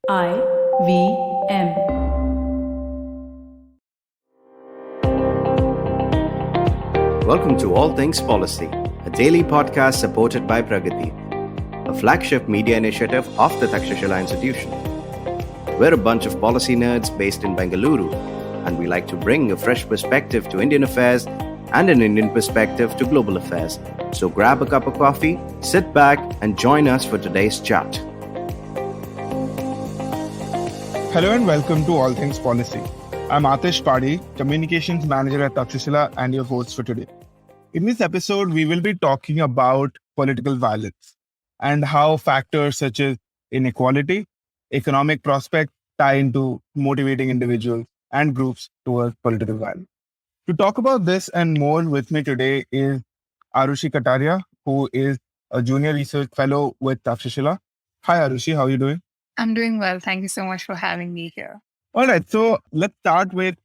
IVM. Welcome to All Things Policy, a daily podcast supported by Pragati, a flagship media initiative of the Takshashila Institution. We're a bunch of policy nerds based in Bengaluru, and we like to bring a fresh perspective to Indian affairs and an Indian perspective to global affairs. So grab a cup of coffee, sit back, and join us for today's chat. Hello and welcome to All Things Policy. I'm Atish, Padhy, Communications Manager at Takshashila and your host for today. In this episode, we will be talking about political violence and how factors such as inequality, economic prospects tie into motivating individuals and groups towards political violence. To talk about this and more with me today is Aarushi Kataria, who is a junior research fellow with Takshashila. Hi Aarushi, how are you doing? I'm doing well. Thank you so much for having me here. All right. So let's start with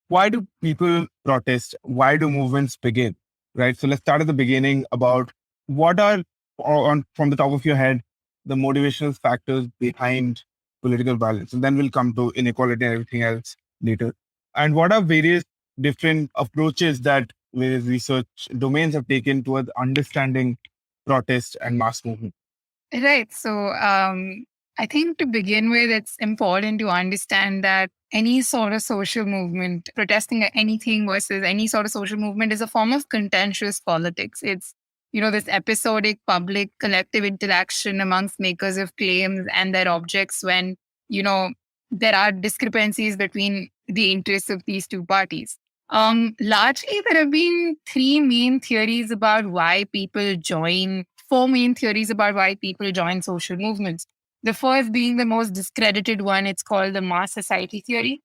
why do people protest? Why do movements begin? Right. So let's start at the beginning about what are, from the top of your head, the motivational factors behind political violence. And then we'll come to inequality and everything else later. And what are various different approaches that various research domains have taken towards understanding protest and mass movement? Right. So I think to begin with, it's important to understand that any sort of social movement, protesting anything versus any sort of social movement is a form of contentious politics. It's, this episodic public collective interaction amongst makers of claims and their objects when, there are discrepancies between the interests of these two parties. Largely, there have been four main theories about why people join social movements. The first being the most discredited one, it's called the mass society theory.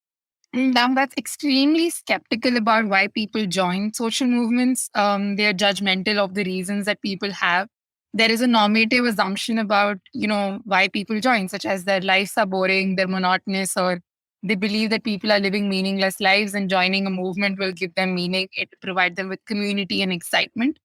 Now, that's extremely skeptical about why people join social movements. They're judgmental of the reasons that people have. There is a normative assumption about, why people join, such as their lives are boring, they're monotonous, or they believe that people are living meaningless lives and joining a movement will give them meaning. It provide them with community and excitement.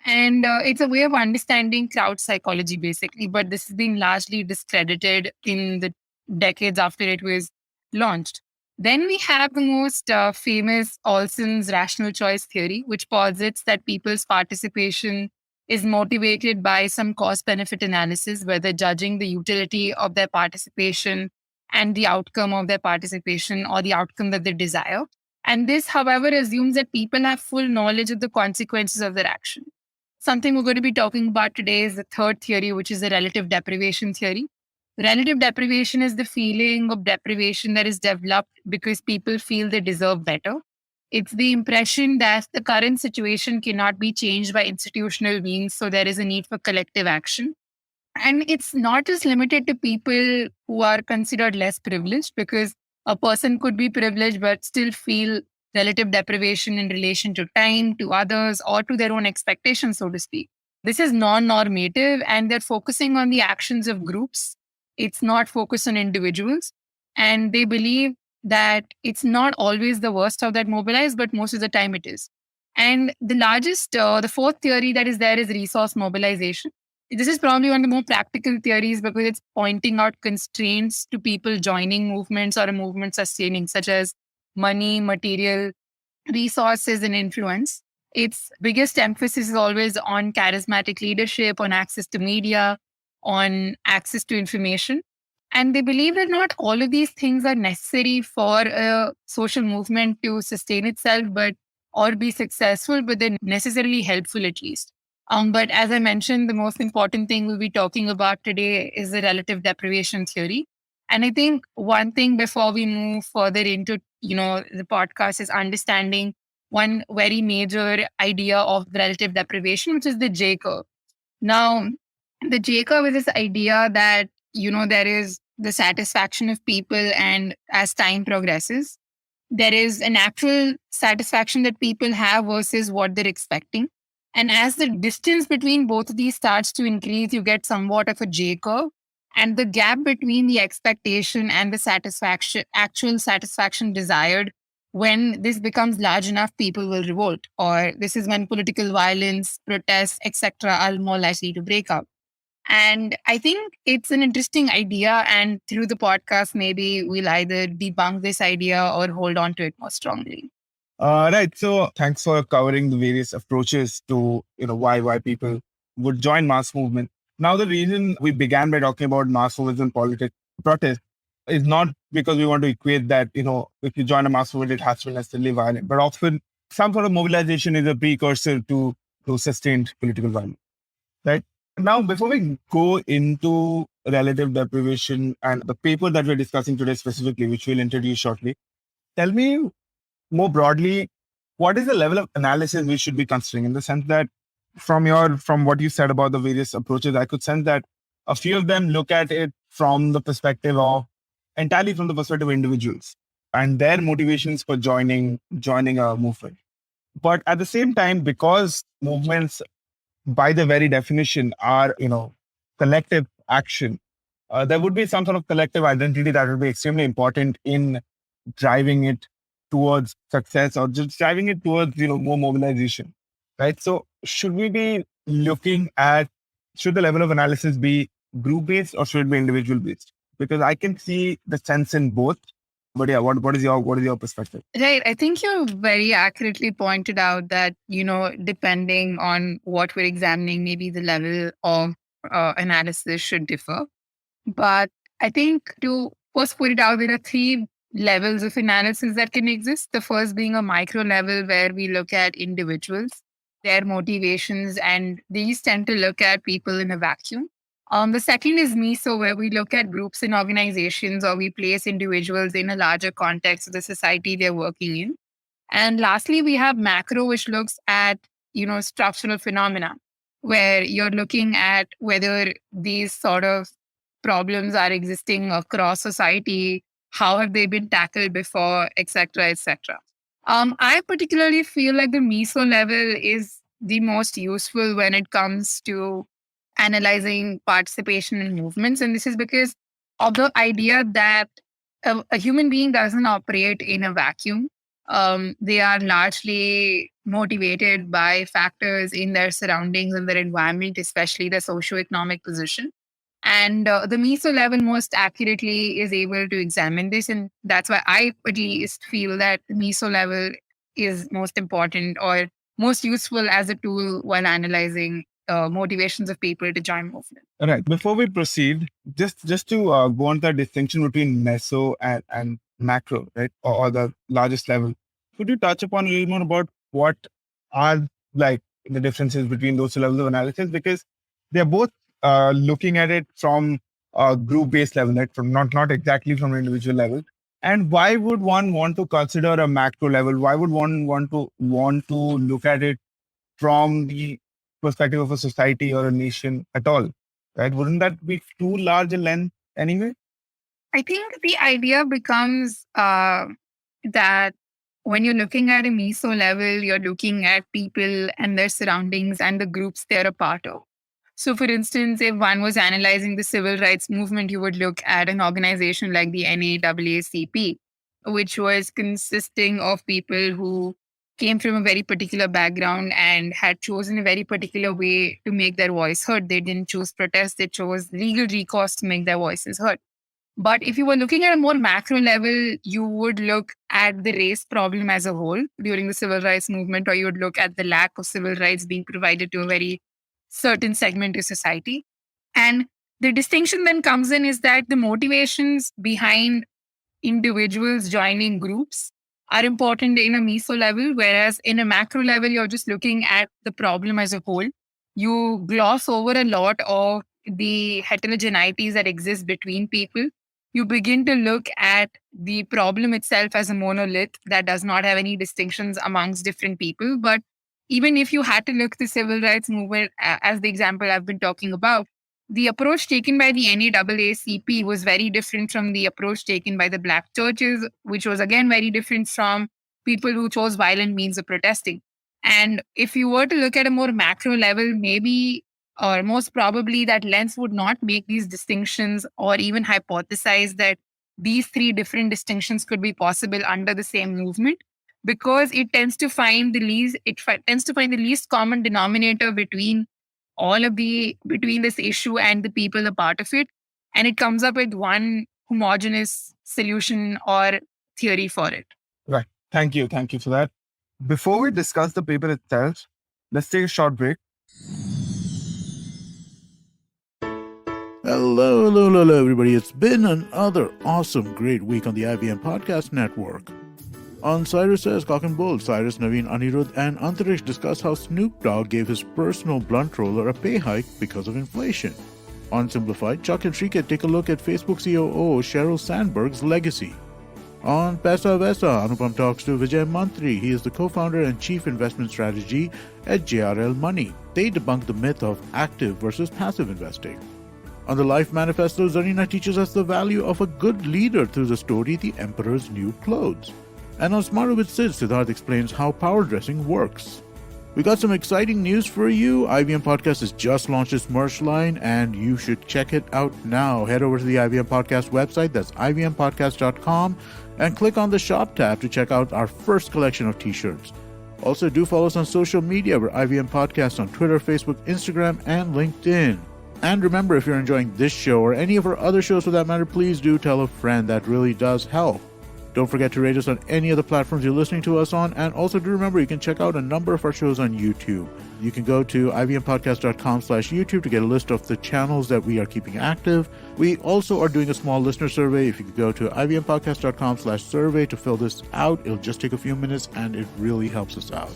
And it's a way of understanding crowd psychology, basically. But this has been largely discredited in the decades after it was launched. Then we have the most famous Olson's rational choice theory, which posits that people's participation is motivated by some cost-benefit analysis, where they're judging the utility of their participation and the outcome of their participation or the outcome that they desire. And this, however, assumes that people have full knowledge of the consequences of their action. Something we're going to be talking about today is the third theory, which is the relative deprivation theory. Relative deprivation is the feeling of deprivation that is developed because people feel they deserve better. It's the impression that the current situation cannot be changed by institutional means, so there is a need for collective action. And it's not just limited to people who are considered less privileged, because a person could be privileged but still feel relative deprivation in relation to time, to others, or to their own expectations, so to speak. This is non-normative, and they're focusing on the actions of groups. It's not focused on individuals. And they believe that it's not always the worst of that mobilized, but most of the time it is. And the fourth theory that is there is resource mobilization. This is probably one of the more practical theories because it's pointing out constraints to people joining movements or a movement sustaining, such as money, material, resources, and influence. Its biggest emphasis is always on charismatic leadership, on access to media, on access to information. And they believe that not all of these things are necessary for a social movement to sustain itself, or be successful, but they're necessarily helpful at least. But as I mentioned, the most important thing we'll be talking about today is the relative deprivation theory. And I think one thing before we move further into, the podcast is understanding one very major idea of relative deprivation, which is the J curve. Now, the J curve is this idea that, there is the satisfaction of people, and as time progresses, there is an actual satisfaction that people have versus what they're expecting. And as the distance between both of these starts to increase, you get somewhat of a J curve. And the gap between the expectation and the actual satisfaction desired, when this becomes large enough, people will revolt. Or this is when political violence, protests, etc., are more likely to break out. And I think it's an interesting idea. And through the podcast, maybe we'll either debunk this idea or hold on to it more strongly. Right. So thanks for covering the various approaches to why people would join mass movement. Now, the reason we began by talking about mass movements and politics protest is not because we want to equate that if you join a mass movement it has to be necessarily violent, but often some sort of mobilization is a precursor to sustained political violence. Right. Now, before we go into relative deprivation and the paper that we're discussing today specifically, which we'll introduce shortly, tell me more broadly, what is the level of analysis we should be considering? In the sense that from what you said about the various approaches, I could sense that a few of them look at it from the perspective of entirely from the perspective of individuals and their motivations for joining a movement. But at the same time, because movements by the very definition are collective action, there would be some sort of collective identity that would be extremely important in driving it towards success or just driving it towards more mobilization, right? So should the level of analysis be group based or should it be individual based? Because I can see the sense in both, but yeah, what is your perspective? Right. I think you very accurately pointed out that, depending on what we're examining, maybe the level of analysis should differ. But I think to first put it out, there are three levels of analysis that can exist. The first being a micro level where we look at individuals, their motivations, and these tend to look at people in a vacuum. The second is meso, where we look at groups and organizations or we place individuals in a larger context of the society they're working in. And lastly, we have macro, which looks at, structural phenomena, where you're looking at whether these sort of problems are existing across society, how have they been tackled before, etc., etc. I particularly feel like the meso level is the most useful when it comes to analyzing participation in movements. And this is because of the idea that a human being doesn't operate in a vacuum. They are largely motivated by factors in their surroundings and their environment, especially their socioeconomic position. And the meso level most accurately is able to examine this. And that's why I at least feel that the meso level is most important or most useful as a tool when analyzing motivations of people to join movement. All right. Before we proceed, just to go on the distinction between meso and macro, right, or the largest level, could you touch upon a little more about what are like the differences between those two levels of analysis? Because they're both looking at it from a group-based level, right, from not exactly from an individual level. And why would one want to consider a macro level? Why would one want to look at it from the perspective of a society or a nation at all, right? Wouldn't that be too large a length anyway? I think the idea becomes that when you're looking at a meso level, you're looking at people and their surroundings and the groups they're a part of. So, for instance, if one was analyzing the civil rights movement, you would look at an organization like the NAACP, which was consisting of people who came from a very particular background and had chosen a very particular way to make their voice heard. They didn't choose protest, they chose legal recourse to make their voices heard. But if you were looking at a more macro level, you would look at the race problem as a whole during the civil rights movement, or you would look at the lack of civil rights being provided to a very certain segment of society. And the distinction then comes in is that the motivations behind individuals joining groups are important in a meso level, whereas in a macro level, you're just looking at the problem as a whole. You gloss over a lot of the heterogeneities that exist between people. You begin to look at the problem itself as a monolith that does not have any distinctions amongst different people. But even if you had to look at the civil rights movement as the example I've been talking about, the approach taken by the NAACP was very different from the approach taken by the Black churches, which was again very different from people who chose violent means of protesting. And if you were to look at a more macro level, maybe or most probably that lens would not make these distinctions or even hypothesize that these three different distinctions could be possible under the same movement because it tends to find the least common denominator between all of the between this issue and the people a part of it, and it comes up with one homogeneous solution or theory for it. Right. Thank you. Thank you for that. Before we discuss the paper itself, let's take a short break. Hello, everybody. It's been another awesome, great week on the IBM Podcast Network. On Cyrus Says Cock and Bull, Cyrus, Naveen, Anirudh, and Antarish discuss how Snoop Dogg gave his personal blunt roller a pay hike because of inflation. On Simplified, Chuck and Shrika take a look at Facebook COO Sheryl Sandberg's legacy. On Pesa Vesa, Anupam talks to Vijay Mantri. He is the co-founder and chief investment strategy at JRL Money. They debunk the myth of active versus passive investing. On the Life Manifesto, Zarina teaches us the value of a good leader through the story The Emperor's New Clothes. And on Smarter with Sid, Siddharth explains how power dressing works. We got some exciting news for you. IBM Podcast has just launched its merch line, and you should check it out now. Head over to the IBM Podcast website, that's ibmpodcast.com, and click on the Shop tab to check out our first collection of t-shirts. Also, do follow us on social media. We're IBM Podcast on Twitter, Facebook, Instagram, and LinkedIn. And remember, if you're enjoying this show or any of our other shows for that matter, please do tell a friend. That really does help. Don't forget to rate us on any of the platforms you're listening to us on. And also do remember, you can check out a number of our shows on YouTube. You can go to ibmpodcast.com/YouTube to get a list of the channels that we are keeping active. We also are doing a small listener survey. If you could go to ibmpodcast.com/survey to fill this out, it'll just take a few minutes and it really helps us out.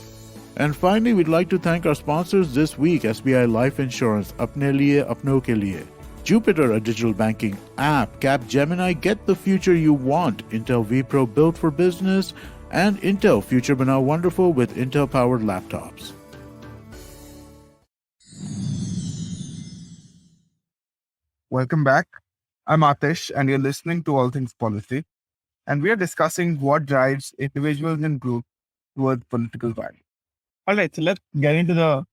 And finally, we'd like to thank our sponsors this week, SBI Life Insurance, Apne Liye, Apno Ke Liye. Jupiter, a digital banking app. Capgemini, get the future you want. Intel vPro, built for business. And Intel, future but now wonderful with Intel-powered laptops. Welcome back. I'm Atish, and you're listening to All Things Policy. And we are discussing what drives individuals and groups towards political violence. All right, so let's get into the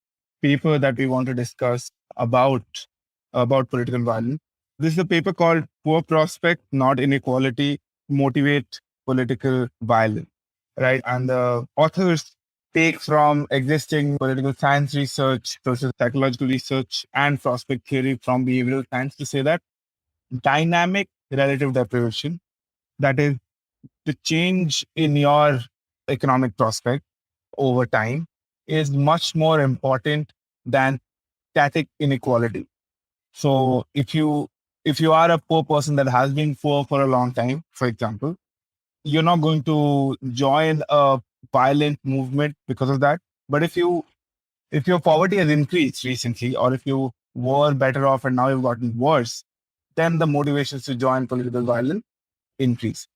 paper that we want to discuss about political violence. This is a paper called Poor Prospect, Not Inequality, Motivate Political Violence, right? And the authors take from existing political science research, social psychological research, and prospect theory from behavioral science to say that dynamic relative deprivation, that is the change in your economic prospect over time, is much more important than static inequality. So if you are a poor person that has been poor for a long time, for example, you're not going to join a violent movement because of that. But if your poverty has increased recently, or if you were better off and now you've gotten worse, then the motivations to join political violence increase.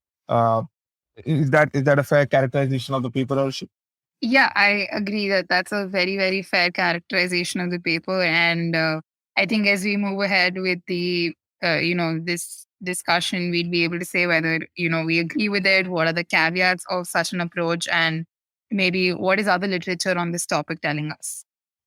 Is that a fair characterization of the paper, Aarushi? Yeah, I agree that that's a very, very fair characterization of the paper. And I think as we move ahead with the, this discussion, we'd be able to say whether, we agree with it, what are the caveats of such an approach, and maybe what is other literature on this topic telling us.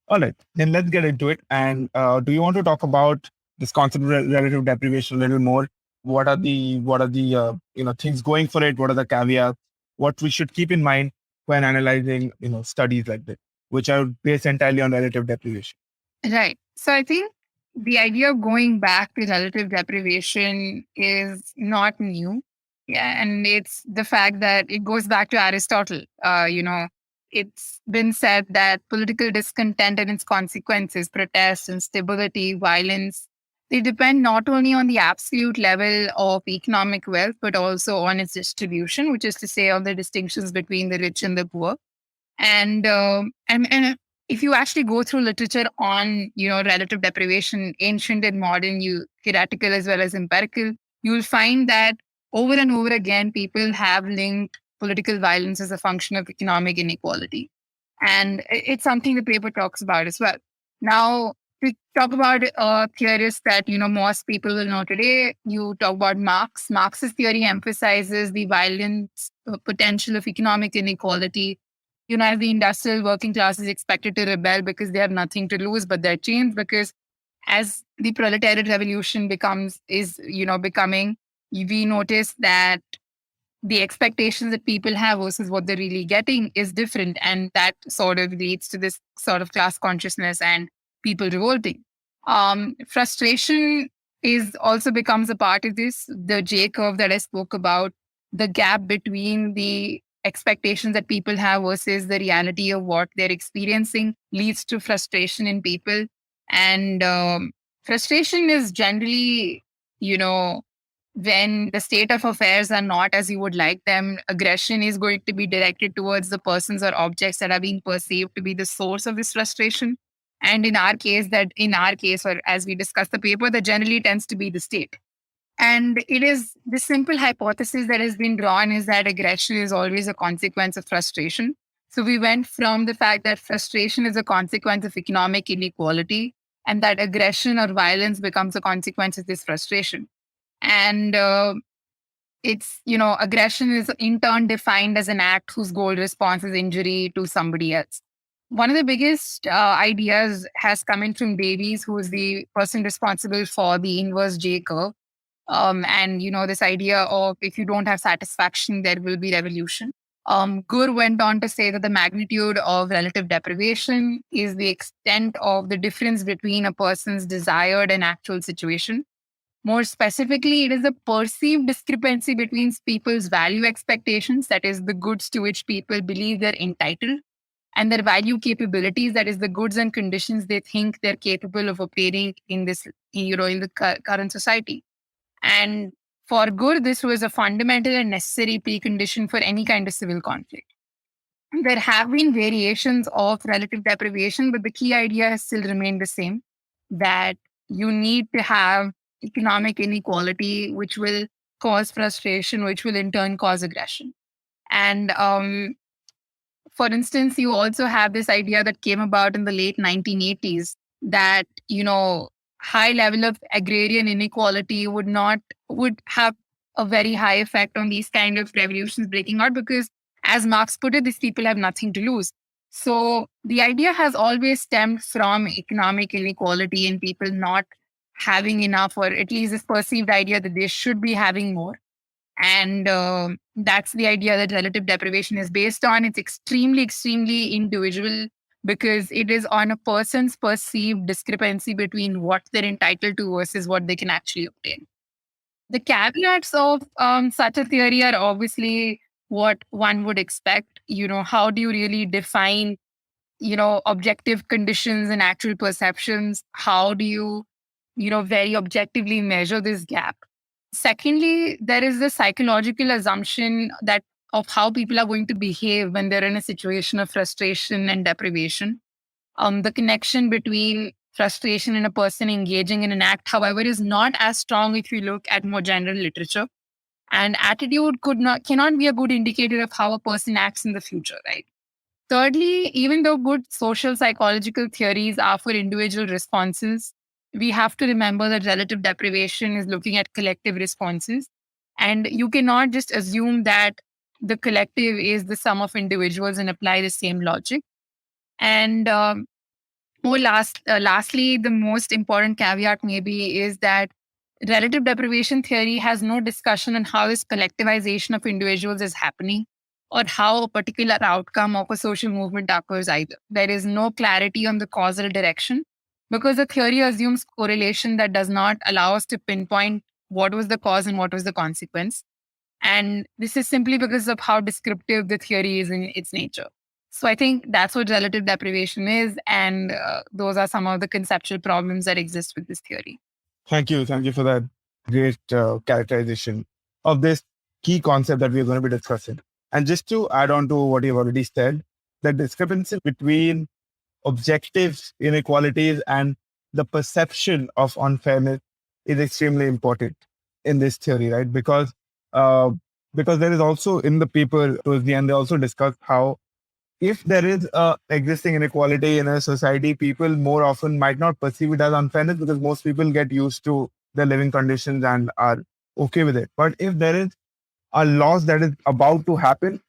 All right, then let's get into it. And do you want to talk about this concept of relative deprivation a little more? What are the things going for it? What are the caveats? What we should keep in mind when analyzing studies like this, which are based entirely on relative deprivation? Right. So I think the idea of going back to relative deprivation is not new. Yeah, and it's the fact that it goes back to Aristotle. It's been said that political discontent and its consequences, protest, instability, violence, they depend not only on the absolute level of economic wealth, but also on its distribution, which is to say on the distinctions between the rich and the poor. And if you actually go through literature on relative deprivation, ancient and modern, you theoretical as well as empirical, you'll find that over and over again people have linked political violence as a function of economic inequality, and it's something the paper talks about as well. Now, to talk about theorists that most people will know today, you talk about Marx. Marx's theory emphasizes the violent potential of economic inequality. As the industrial working class is expected to rebel because they have nothing to lose but their chains, because as the proletariat revolution becoming, we notice that the expectations that people have versus what they're really getting is different. And that sort of leads to this sort of class consciousness and people revolting. Frustration is also becomes a part of this. The J curve that I spoke about, the gap between the expectations that people have versus the reality of what they're experiencing leads to frustration in people. And frustration is generally, you know, when the state of affairs are not as you would like them, aggression is going to be directed towards the persons or objects that are being perceived to be the source of this frustration. And in our case, or as we discuss the paper, that generally tends to be the state. And it is the simple hypothesis that has been drawn is that aggression is always a consequence of frustration. So we went from the fact that frustration is a consequence of economic inequality and that aggression or violence becomes a consequence of this frustration. And aggression is in turn defined as an act whose goal response is injury to somebody else. One of the biggest ideas has come in from Davies, who is the person responsible for the inverse J curve. This idea of if you don't have satisfaction, there will be revolution. Gur went on to say that the magnitude of relative deprivation is the extent of the difference between a person's desired and actual situation. More specifically, it is a perceived discrepancy between people's value expectations, that is, the goods to which people believe they're entitled, and their value capabilities, that is, the goods and conditions they think they're capable of obtaining in the current society. And for Gur, this was a fundamental and necessary precondition for any kind of civil conflict. There have been variations of relative deprivation, but the key idea has still remained the same, that you need to have economic inequality, which will cause frustration, which will in turn cause aggression. And for instance, you also have this idea that came about in the late 1980s that, high level of agrarian inequality would have a very high effect on these kind of revolutions breaking out because, as Marx put it, these people have nothing to lose. So the idea has always stemmed from economic inequality and people not having enough, or at least this perceived idea that they should be having more. And that's the idea that relative deprivation is based on. It's extremely, extremely individual because it is on a person's perceived discrepancy between what they're entitled to versus what they can actually obtain. The caveats of such a theory are obviously what one would expect. How do you really define, objective conditions and actual perceptions? How do you, very objectively measure this gap? Secondly, there is the psychological assumption that of how people are going to behave when they're in a situation of frustration and deprivation. The connection between frustration and a person engaging in an act, however, is not as strong if you look at more general literature. And attitude cannot be a good indicator of how a person acts in the future, right? Thirdly, even though good social psychological theories are for individual responses, we have to remember that relative deprivation is looking at collective responses. And you cannot just assume that the collective is the sum of individuals and apply the same logic. And lastly, the most important caveat maybe is that relative deprivation theory has no discussion on how this collectivization of individuals is happening or how a particular outcome of a social movement occurs either. There is no clarity on the causal direction because the theory assumes correlation that does not allow us to pinpoint what was the cause and what was the consequence. And this is simply because of how descriptive the theory is in its nature. So I think that's what relative deprivation is. And those are some of the conceptual problems that exist with this theory. Thank you. Thank you for that great characterization of this key concept that we're going to be discussing. And just to add on to what you've already said, the discrepancy between objective inequalities and the perception of unfairness is extremely important in this theory, right? Because there is also in the paper towards the end, they also discuss how if there is a existing inequality in a society, people more often might not perceive it as unfairness because most people get used to their living conditions and are okay with it. But if there is a loss that is about to happen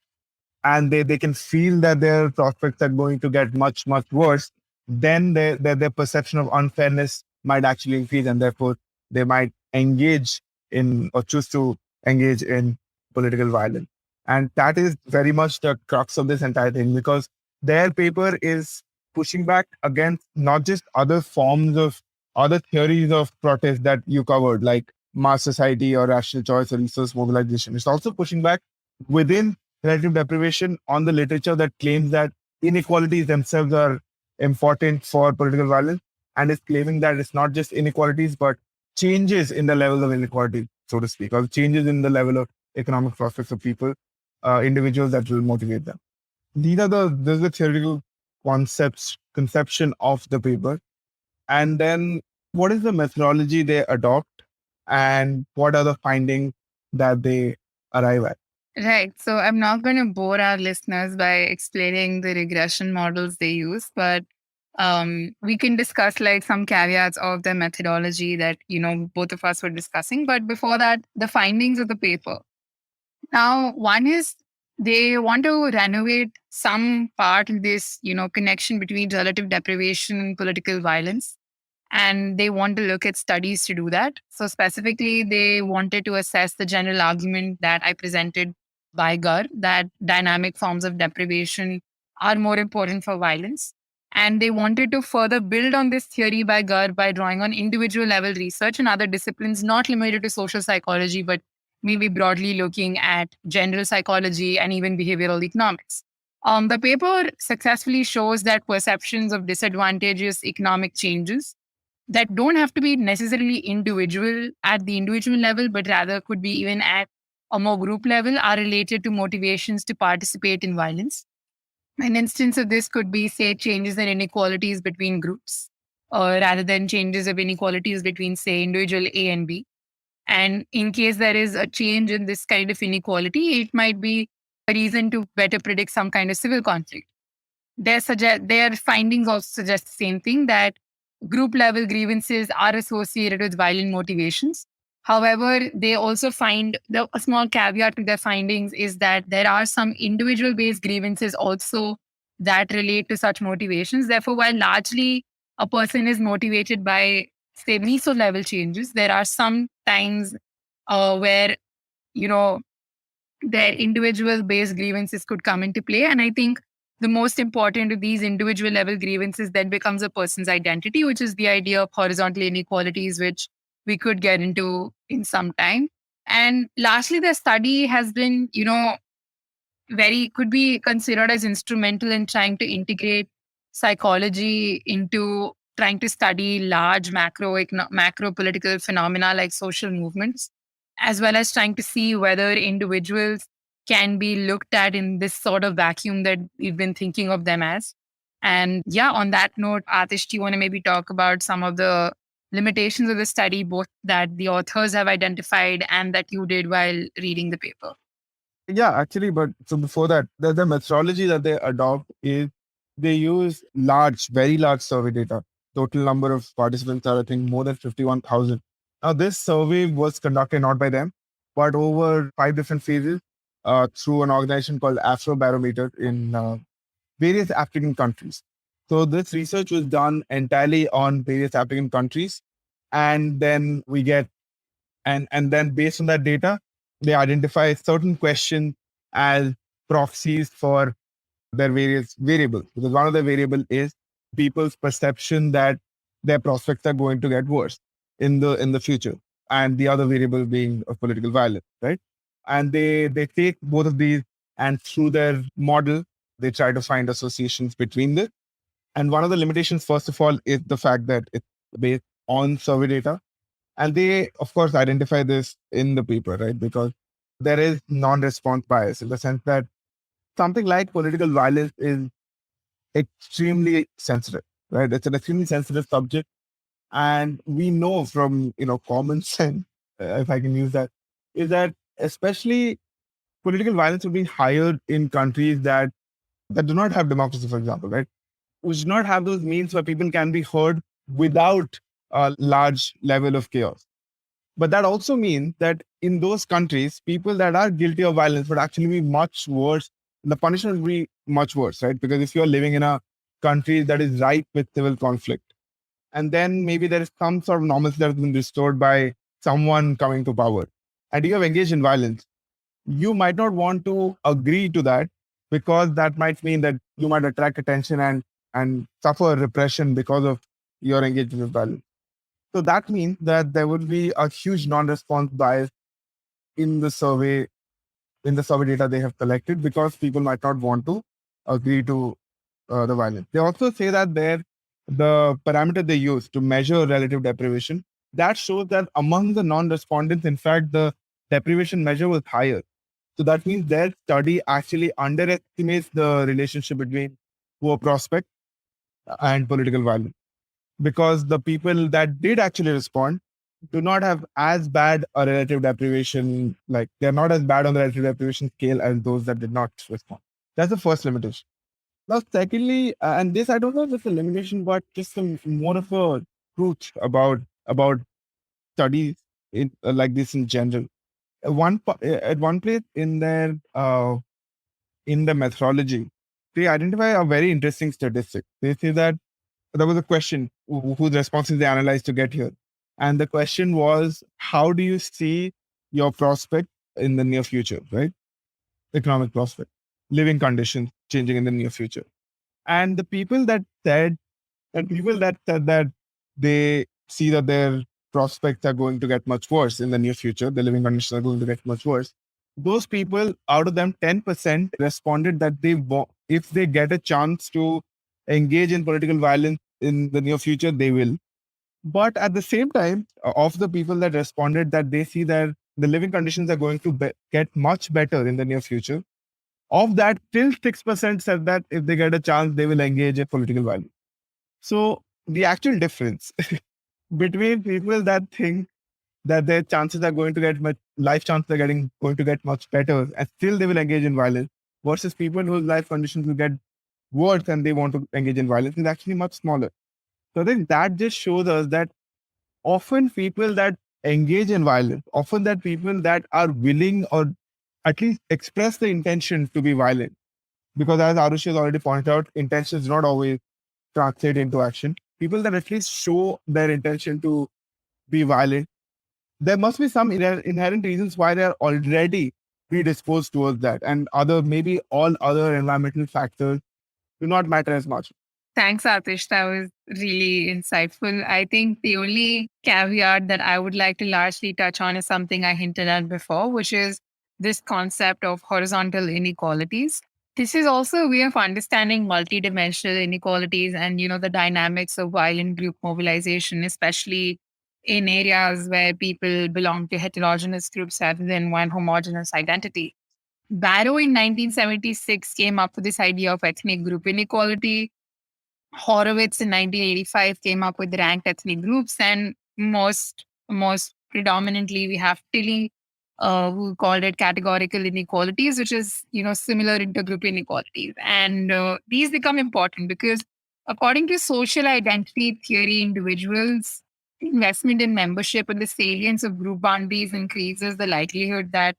and they can feel that their prospects are going to get much, much worse, then their perception of unfairness might actually increase and therefore they might engage in or choose to engage in political violence. And that is very much the crux of this entire thing because their paper is pushing back against not just other theories of protest that you covered, like mass society or rational choice or resource mobilization. It's also pushing back within relative deprivation on the literature that claims that inequalities themselves are important for political violence, and is claiming that it's not just inequalities, but changes in the level of inequality, so to speak, or changes in the level of economic prospects of people, individuals that will motivate them. There's the theoretical conception of the paper. And then what is the methodology they adopt, and what are the findings that they arrive at? Right. So I'm not going to bore our listeners by explaining the regression models they use, but we can discuss like some caveats of the methodology that, both of us were discussing. But before that, the findings of the paper. Now, one is they want to renovate some part of this, connection between relative deprivation and political violence. And they want to look at studies to do that. So, specifically, they wanted to assess the general argument that I presented by Gar that dynamic forms of deprivation are more important for violence. And they wanted to further build on this theory by Gar by drawing on individual level research and other disciplines not limited to social psychology, but maybe broadly looking at general psychology and even behavioral economics. The paper successfully shows that perceptions of disadvantageous economic changes that don't have to be necessarily individual at the individual level, but rather could be even at a more group level, are related to motivations to participate in violence. An instance of this could be, say, changes in inequalities between groups, or rather than changes of inequalities between, say, individual A and B. And in case there is a change in this kind of inequality, it might be a reason to better predict some kind of civil conflict. Their findings also suggest the same thing, that group level grievances are associated with violent motivations. However, they also find a small caveat to their findings is that there are some individual based grievances also that relate to such motivations. Therefore, while largely a person is motivated by, say, meso level changes, there are some times where, you know, their individual based grievances could come into play. And I think the most important of these individual level grievances then becomes a person's identity, which is the idea of horizontal inequalities, which we could get into in some time. And lastly, the study has been, could be considered as instrumental in trying to integrate psychology into trying to study large macro political phenomena like social movements, as well as trying to see whether individuals can be looked at in this sort of vacuum that we've been thinking of them as. And yeah, on that note, Atish, do you want to maybe talk about some of the limitations of the study, both that the authors have identified and that you did while reading the paper? Yeah, actually, but so before that, the methodology that they adopt is they use very large survey data. Total number of participants are, I think, more than 51,000. Now, this survey was conducted not by them, but over 5 different phases through an organization called Afrobarometer in various African countries. So this research was done entirely on various African countries, and then we get and then based on that data, they identify certain questions as proxies for their various variables. Because one of the variable is people's perception that their prospects are going to get worse in the future, and the other variable being of political violence, right? And they take both of these, and through their model, they try to find associations between this. And one of the limitations, first of all, is the fact that it's based on survey data. And they, of course, identify this in the paper, right? Because there is non-response bias in the sense that something like political violence is extremely sensitive, right? It's an extremely sensitive subject. And we know from, common sense, if I can use that, is that especially political violence will be higher in countries that do not have democracy, for example, right? Which do not have those means where people can be heard without a large level of chaos. But that also means that in those countries, people that are guilty of violence would actually be much worse. The punishment would be much worse, right? Because if you're living in a country that is ripe with civil conflict, and then maybe there is some sort of normalcy that has been restored by someone coming to power, and you have engaged in violence, you might not want to agree to that, because that might mean that you might attract attention and and suffer repression because of your engagement with violence. So that means that there would be a huge non-response bias in the survey, in the survey data they have collected, because people might not want to agree to the violence. They also say that the parameter they use to measure relative deprivation, that shows that among the non-respondents, in fact, the deprivation measure was higher. So that means their study actually underestimates the relationship between poor prospect and political violence, because the people that did actually respond do not have as bad a relative deprivation, like they're not as bad on the relative deprivation scale as those that did not respond. That's the first limitation. Now, secondly, and this I don't know if it's a limitation, but just some more of a truth about studies like this in general. At one place in the methodology, they identify a very interesting statistic. They say that there was a question whose responses they analyzed to get here. And the question was, how do you see your prospect in the near future, right? Economic prospect, living conditions changing in the near future. And the people that said, that they see that their prospects are going to get much worse in the near future, the living conditions are going to get much worse. Those people, out of them, 10% responded that if they get a chance to engage in political violence in the near future, they will. But at the same time, of the people that responded that they see that the living conditions are going to get much better in the near future, of that, still 6% said that if they get a chance, they will engage in political violence. So the actual difference between people that think that their chances are going to get life chances are going to get much better and still they will engage in violence, versus people whose life conditions will get worse and they want to engage in violence, is actually much smaller. So I think that just shows us that often people that engage in violence, often that people that are willing or at least express the intention to be violent, because as Aarushi has already pointed out, intentions do not always translate into action. People that at least show their intention to be violent, there must be some inherent reasons why they are already predisposed towards that, and maybe all other environmental factors do not matter as much. Thanks, Atish. That was really insightful. I think the only caveat that I would like to largely touch on is something I hinted at before, which is this concept of horizontal inequalities. This is also a way of understanding multidimensional inequalities and, the dynamics of violent group mobilization, especially in areas where people belong to heterogeneous groups rather than one homogeneous identity. Barrow in 1976 came up with this idea of ethnic group inequality. Horowitz in 1985 came up with ranked ethnic groups, and most predominantly we have Tilly, who called it categorical inequalities, which is similar intergroup inequalities. And these become important because, according to social identity theory, individuals' investment in membership and the salience of group boundaries increases the likelihood that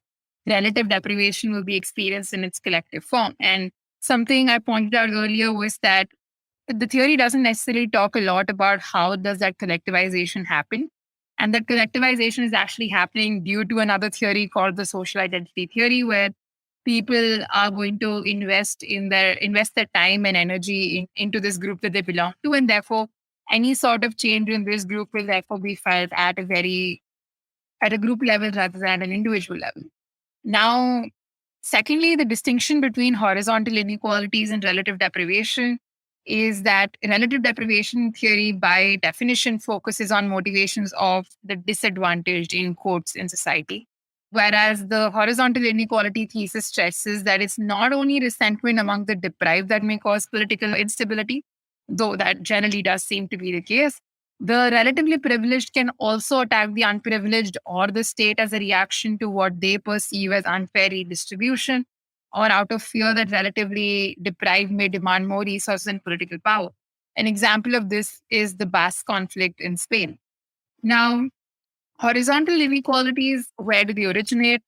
relative deprivation will be experienced in its collective form. And something I pointed out earlier was that the theory doesn't necessarily talk a lot about how does that collectivization happen. And that collectivization is actually happening due to another theory called the social identity theory, where people are going to invest their time and energy into this group that they belong to. And therefore, any sort of change in this group will therefore be felt at a group level rather than an individual level. Now, secondly, the distinction between horizontal inequalities and relative deprivation is that relative deprivation theory, by definition, focuses on motivations of the disadvantaged in quotes in society. Whereas the horizontal inequality thesis stresses that it's not only resentment among the deprived that may cause political instability, though that generally does seem to be the case. The relatively privileged can also attack the unprivileged or the state as a reaction to what they perceive as unfair redistribution, or out of fear that relatively deprived may demand more resources and political power. An example of this is the Basque conflict in Spain. Now, horizontal inequalities, where do they originate?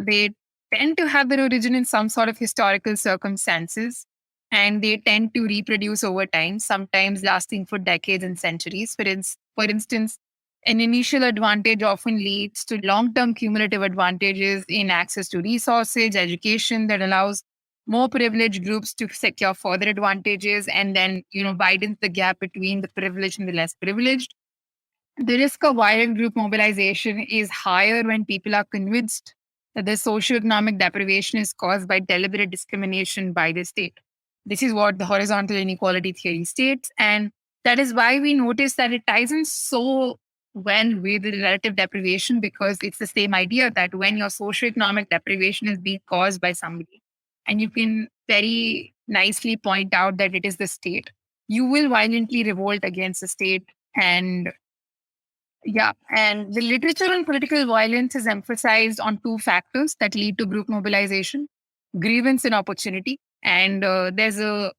They tend to have their origin in some sort of historical circumstances, and they tend to reproduce over time, sometimes lasting for decades and centuries. For instance, an initial advantage often leads to long term cumulative advantages in access to resources, education that allows more privileged groups to secure further advantages, and then, widens the gap between the privileged and the less privileged. The risk of violent group mobilization is higher when people are convinced that the socioeconomic deprivation is caused by deliberate discrimination by the state. This is what the horizontal inequality theory states. And that is why we notice that it ties in so well with the relative deprivation, because it's the same idea that when your socioeconomic deprivation is being caused by somebody, and you can very nicely point out that it is the state, you will violently revolt against the state. And yeah, and the literature on political violence is emphasized on two factors that lead to group mobilization: grievance and opportunity. And there's a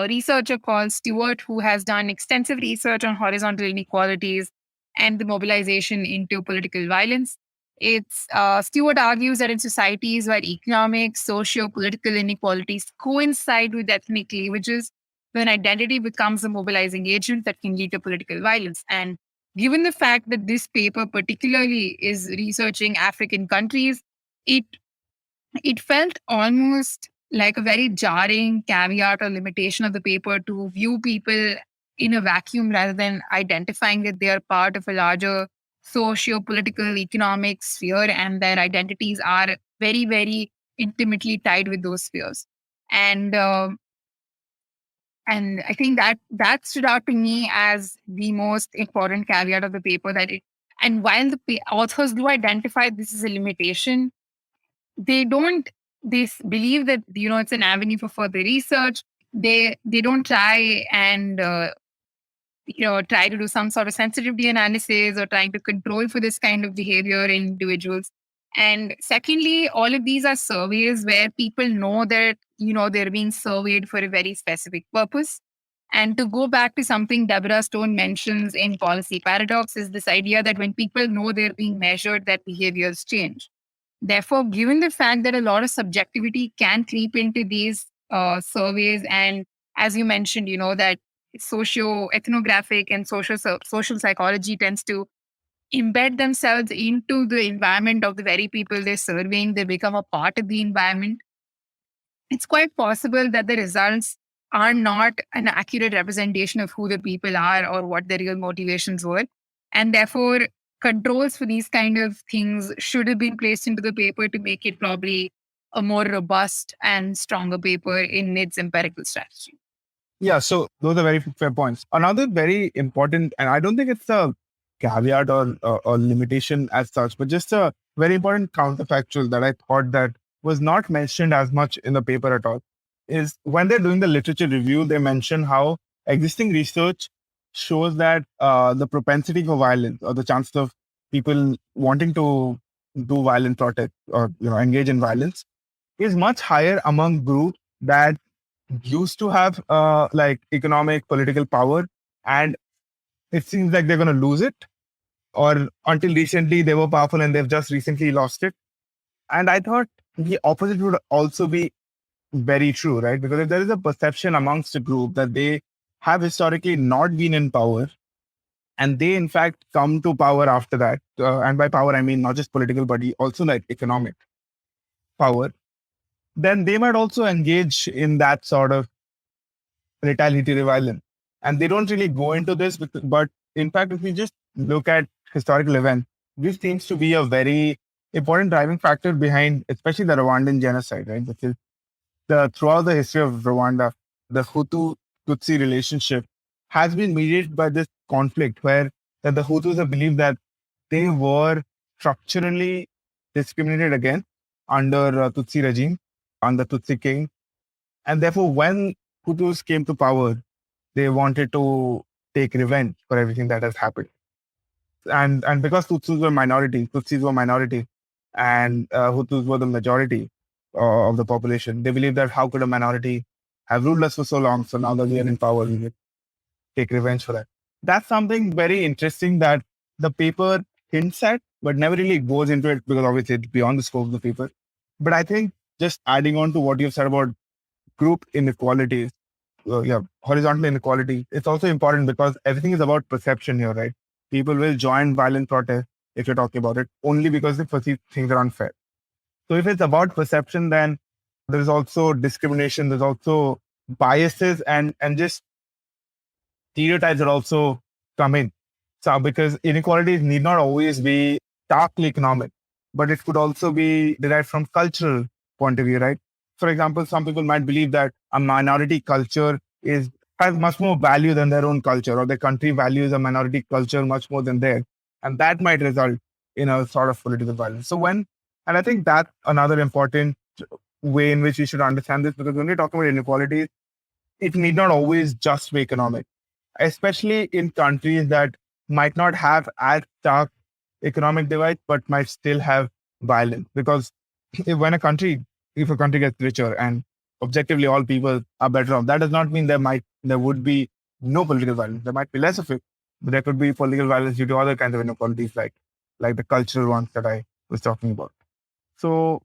researcher called Stewart who has done extensive research on horizontal inequalities and the mobilization into political violence. It's Stewart argues that in societies where economic, socio-political inequalities coincide with ethnic cleavages, when identity becomes a mobilizing agent that can lead to political violence. And given the fact that this paper particularly is researching African countries, it it felt almost like a very jarring caveat or limitation of the paper to view people in a vacuum rather than identifying that they are part of a larger socio-political economic sphere, and their identities are very, very intimately tied with those spheres. And and I think that stood out to me as the most important caveat of the paper. And while the authors do identify this as a limitation, they don't. Believe that it's an avenue for further research. They don't try and try to do some sort of sensitivity analysis or trying to control for this kind of behavior in individuals. And secondly, all of these are surveys where people know that, they're being surveyed for a very specific purpose. And to go back to something Deborah Stone mentions in Policy Paradox is this idea that when people know they're being measured, that behaviors change. Therefore, given the fact that a lot of subjectivity can creep into these surveys, and as you mentioned, that socio-ethnographic and social psychology tends to embed themselves into the environment of the very people they're surveying. They become a part of the environment. It's quite possible that the results are not an accurate representation of who the people are or what their real motivations were. And therefore, controls for these kind of things should have been placed into the paper to make it probably a more robust and stronger paper in its empirical strategy. Yeah, so those are very fair points. Another very important, and I don't think it's a caveat or limitation as such, but just a very important counterfactual that I thought that was not mentioned as much in the paper at all, is when they're doing the literature review, they mention how existing research shows that the propensity for violence or the chance of people wanting to do violent protest or engage in violence is much higher among groups that used to have like economic political power, and it seems like they're going to lose it, or until recently they were powerful and they've just recently lost it. And I thought the opposite would also be very true, right? Because if there is a perception amongst a group that they have historically not been in power, and they in fact come to power after that, and by power I mean not just political but also like economic power, then they might also engage in that sort of retaliatory violence. And they don't really go into this, but in fact, if we just look at historical events, this seems to be a very important driving factor behind, especially the Rwandan genocide, right? Which is throughout the history of Rwanda, the Hutu-Tutsi relationship has been mediated by this conflict where that the Hutus have believed that they were structurally discriminated against under Tutsi regime, under Tutsi king. And therefore, when Hutus came to power, they wanted to take revenge for everything that has happened. And because Tutsis were minority, and Hutus were the majority of the population, they believed that how could a minority have ruled us for so long? So now that we are in power, we will take revenge for that. That's something very interesting that the paper hints at, but never really goes into it because obviously it's beyond the scope of the paper. But I think just adding on to what you've said about group inequalities, horizontal inequality, it's also important because everything is about perception here, right? People will join violent protest, if you're talking about it, only because they perceive things are unfair. So if it's about perception, then there's also discrimination, there's also biases and just stereotypes that also come in. So because inequalities need not always be starkly economic, but it could also be derived from cultural point of view, right? For example, some people might believe that a minority culture has much more value than their own culture, or their country values a minority culture much more than theirs. And that might result in a sort of political violence. And I think that's another important way in which we should understand this, because when we talk about inequalities, it need not always just be economic, especially in countries that might not have as stark economic divide, but might still have violence. Because if a country gets richer and objectively all people are better off, that does not mean there would be no political violence. There might be less of it, but there could be political violence due to other kinds of inequalities, like the cultural ones that I was talking about. So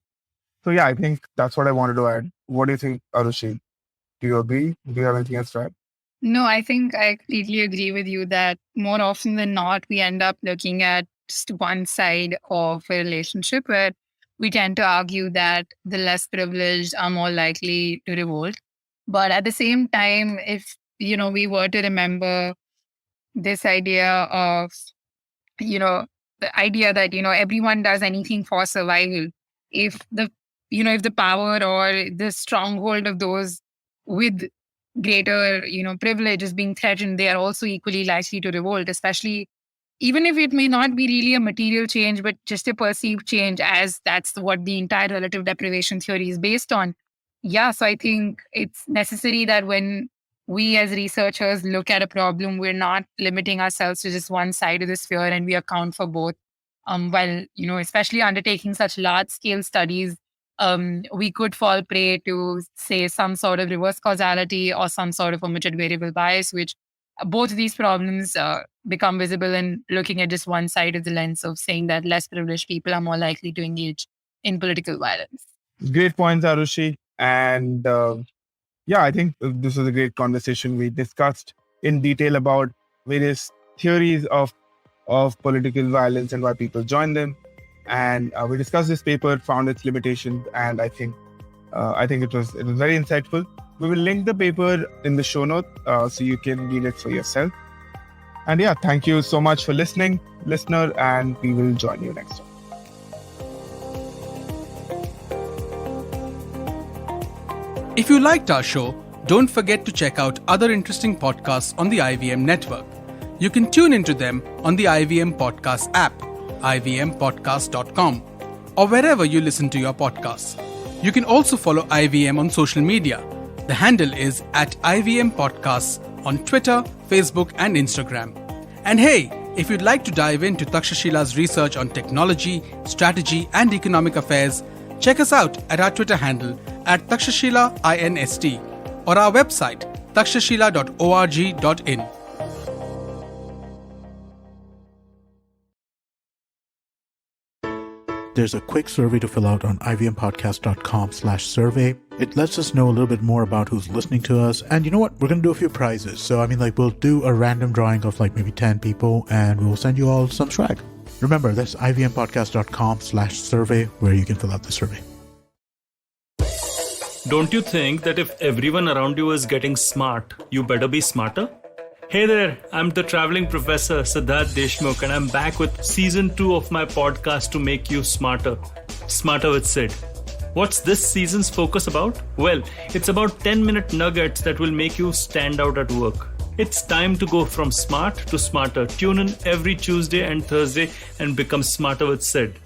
yeah, I think that's what I wanted to add. What do you think, Aarushi? Do you agree? Do you have anything else to add? No, I think I completely agree with you that more often than not, we end up looking at just one side of a relationship, where we tend to argue that the less privileged are more likely to revolt. But at the same time, if we were to remember this idea of the idea that everyone does anything for survival, if the power or the stronghold of those with greater privilege is being threatened, they are also equally likely to revolt, especially even if it may not be really a material change, but just a perceived change, as that's what the entire relative deprivation theory is based on. Yeah, so I think it's necessary that when we as researchers look at a problem, we're not limiting ourselves to just one side of the sphere, and we account for both. While, especially undertaking such large scale studies, we could fall prey to, say, some sort of reverse causality or some sort of omitted variable bias, which both of these problems become visible in looking at just one side of the lens of saying that less privileged people are more likely to engage in political violence. Great points, Aarushi. And I think this was a great conversation. We discussed in detail about various theories of political violence and why people join them. And we discussed this paper, found its limitations, and I think it was very insightful. We will link the paper in the show notes so you can read it for yourself. And yeah, thank you so much for listening, listener, and we will join you next time. If you liked our show, don't forget to check out other interesting podcasts on the IVM network. You can tune into them on the IVM Podcast app, ivmpodcast.com, or wherever you listen to your podcasts. You can also follow IVM on social media. The handle is @IVM Podcasts on Twitter, Facebook, and Instagram. And hey, if you'd like to dive into Takshashila's research on technology, strategy, and economic affairs, check us out at our Twitter handle @TakshashilaINST or our website takshashila.org.in. There's a quick survey to fill out on ivmpodcast.com/survey. It lets us know a little bit more about who's listening to us. And you know what? We're going to do a few prizes. So, we'll do a random drawing of maybe 10 people and we'll send you all some swag. Remember, that's ivmpodcast.com/survey where you can fill out the survey. Don't you think that if everyone around you is getting smart, you better be smarter? Hey there, I'm the traveling professor Siddharth Deshmukh, and I'm back with season 2 of my podcast to make you smarter. Smarter with Sid. What's this season's focus about? Well, it's about 10-minute nuggets that will make you stand out at work. It's time to go from smart to smarter. Tune in every Tuesday and Thursday and become smarter with Sid.